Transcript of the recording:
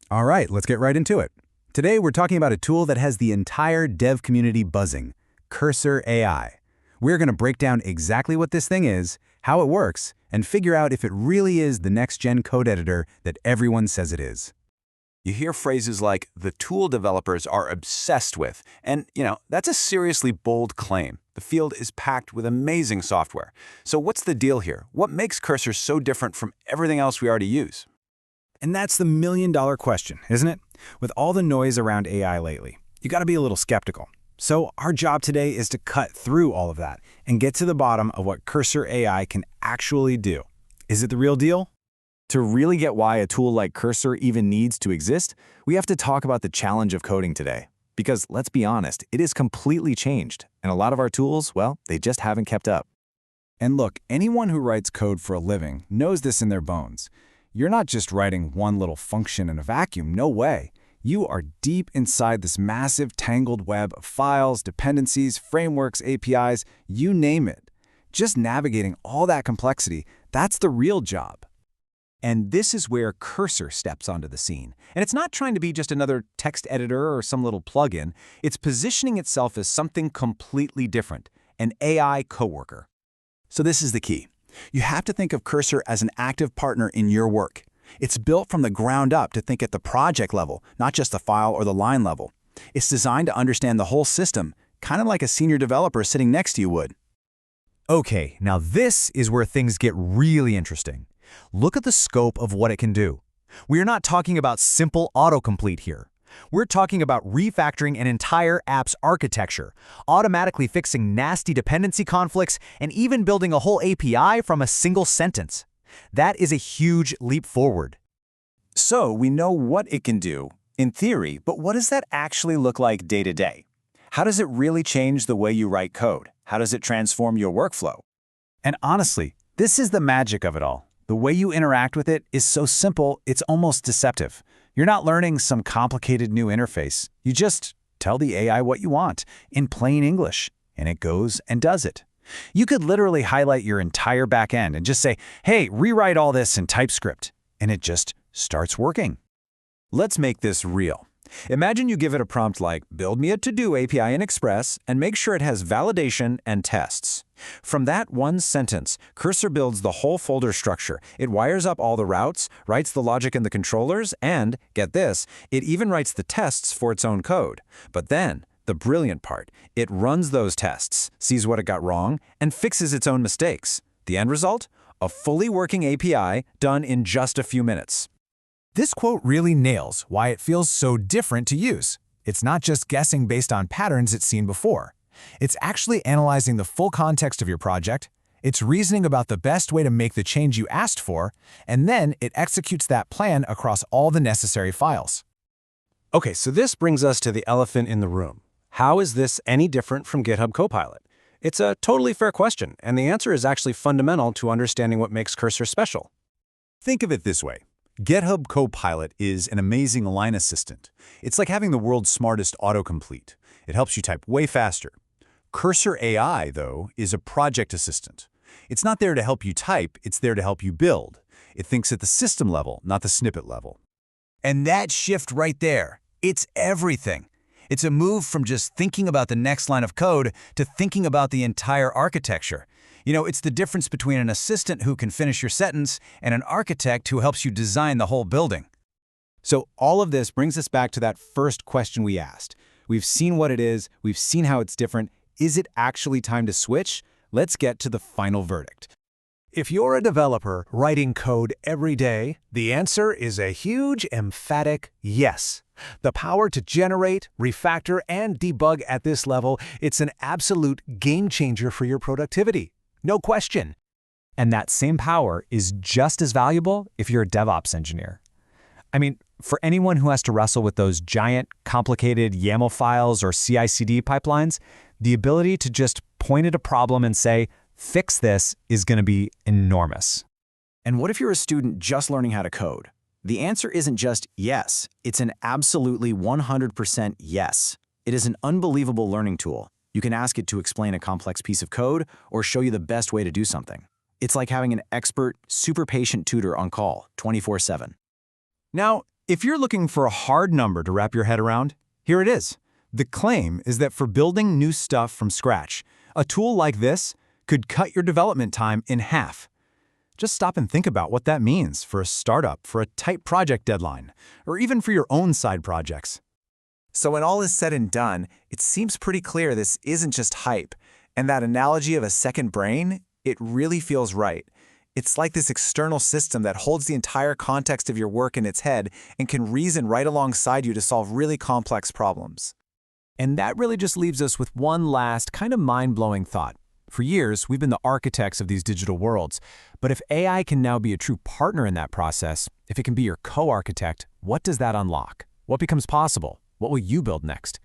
All right, let's get right into it. Today, we're talking about a tool that has the entire dev community buzzing, Cursor AI. We're going to break down exactly what this thing is, how it works, and figure out if it really is the next-gen code editor that everyone says it is. You hear phrases like, the tool developers are obsessed with, and, that's a seriously bold claim. The field is packed with amazing software. So what's the deal here? What makes Cursor so different from everything else we already use? And that's the million-dollar question, isn't it? With all the noise around AI lately, you got to be a little skeptical. So our job today is to cut through all of that and get to the bottom of what Cursor AI can actually do. Is it the real deal? To really get why a tool like Cursor even needs to exist, we have to talk about the challenge of coding today. Because let's be honest, it is completely changed, and a lot of our tools, well, they just haven't kept up. And look, anyone who writes code for a living knows this in their bones. You're not just writing one little function in a vacuum, no way. You are deep inside this massive tangled web of files, dependencies, frameworks, APIs, you name it. Just navigating all that complexity, that's the real job. And this is where Cursor steps onto the scene. And it's not trying to be just another text editor or some little plugin. It's positioning itself as something completely different, an AI coworker. So this is the key. You have to think of Cursor as an active partner in your work. It's built from the ground up to think at the project level, not just the file or the line level. It's designed to understand the whole system, kind of like a senior developer sitting next to you would. Okay, now this is where things get really interesting. Look at the scope of what it can do. We are not talking about simple autocomplete here. We're talking about refactoring an entire app's architecture, automatically fixing nasty dependency conflicts, and even building a whole API from a single sentence. That is a huge leap forward. So we know what it can do, in theory, but what does that actually look like day to day? How does it really change the way you write code? How does it transform your workflow? And honestly, this is the magic of it all. The way you interact with it is so simple, it's almost deceptive. You're not learning some complicated new interface. You just tell the AI what you want in plain English, and it goes and does it. You could literally highlight your entire backend and just say, hey, rewrite all this in TypeScript, and it just starts working. Let's make this real. Imagine you give it a prompt like, build me a to-do API in Express and make sure it has validation and tests. From that one sentence, Cursor builds the whole folder structure. It wires up all the routes, writes the logic in the controllers, and, get this, it even writes the tests for its own code. But then, the brilliant part, it runs those tests, sees what it got wrong, and fixes its own mistakes. The end result? A fully working API done in just a few minutes. This quote really nails why it feels so different to use. It's not just guessing based on patterns it's seen before. It's actually analyzing the full context of your project, it's reasoning about the best way to make the change you asked for, and then it executes that plan across all the necessary files. Okay, so this brings us to the elephant in the room. How is this any different from GitHub Copilot? It's a totally fair question, and the answer is actually fundamental to understanding what makes Cursor special. Think of it this way. GitHub Copilot is an amazing line assistant. It's like having the world's smartest autocomplete. It helps you type way faster. Cursor AI, though, is a project assistant. It's not there to help you type, it's there to help you build. It thinks at the system level, not the snippet level. And that shift right there, it's everything. It's a move from just thinking about the next line of code to thinking about the entire architecture. It's the difference between an assistant who can finish your sentence and an architect who helps you design the whole building. So all of this brings us back to that first question we asked. We've seen what it is, we've seen how it's different. Is it actually time to switch? Let's get to the final verdict. If you're a developer writing code every day, the answer is a huge, emphatic yes. The power to generate, refactor, and debug at this level, it's an absolute game changer for your productivity. No question. And that same power is just as valuable if you're a DevOps engineer. I mean, for anyone who has to wrestle with those giant, complicated YAML files or CI/CD pipelines, the ability to just point at a problem and say, fix this is going to be enormous. And what if you're a student just learning how to code? The answer isn't just yes, it's an absolutely 100% yes. It is an unbelievable learning tool. You can ask it to explain a complex piece of code or show you the best way to do something. It's like having an expert, super patient tutor on call 24/7. Now, If you're looking for a hard number to wrap your head around, here it is. The claim is that for building new stuff from scratch, a tool like this could cut your development time in half. Just stop and think about what that means for a startup, for a tight project deadline, or even for your own side projects. So when all is said and done, it seems pretty clear this isn't just hype, and that analogy of a second brain, it really feels right. It's like this external system that holds the entire context of your work in its head and can reason right alongside you to solve really complex problems. And that really just leaves us with one last kind of mind-blowing thought. For years, we've been the architects of these digital worlds, but if AI can now be a true partner in that process, if it can be your co-architect, what does that unlock? What becomes possible? What will you build next?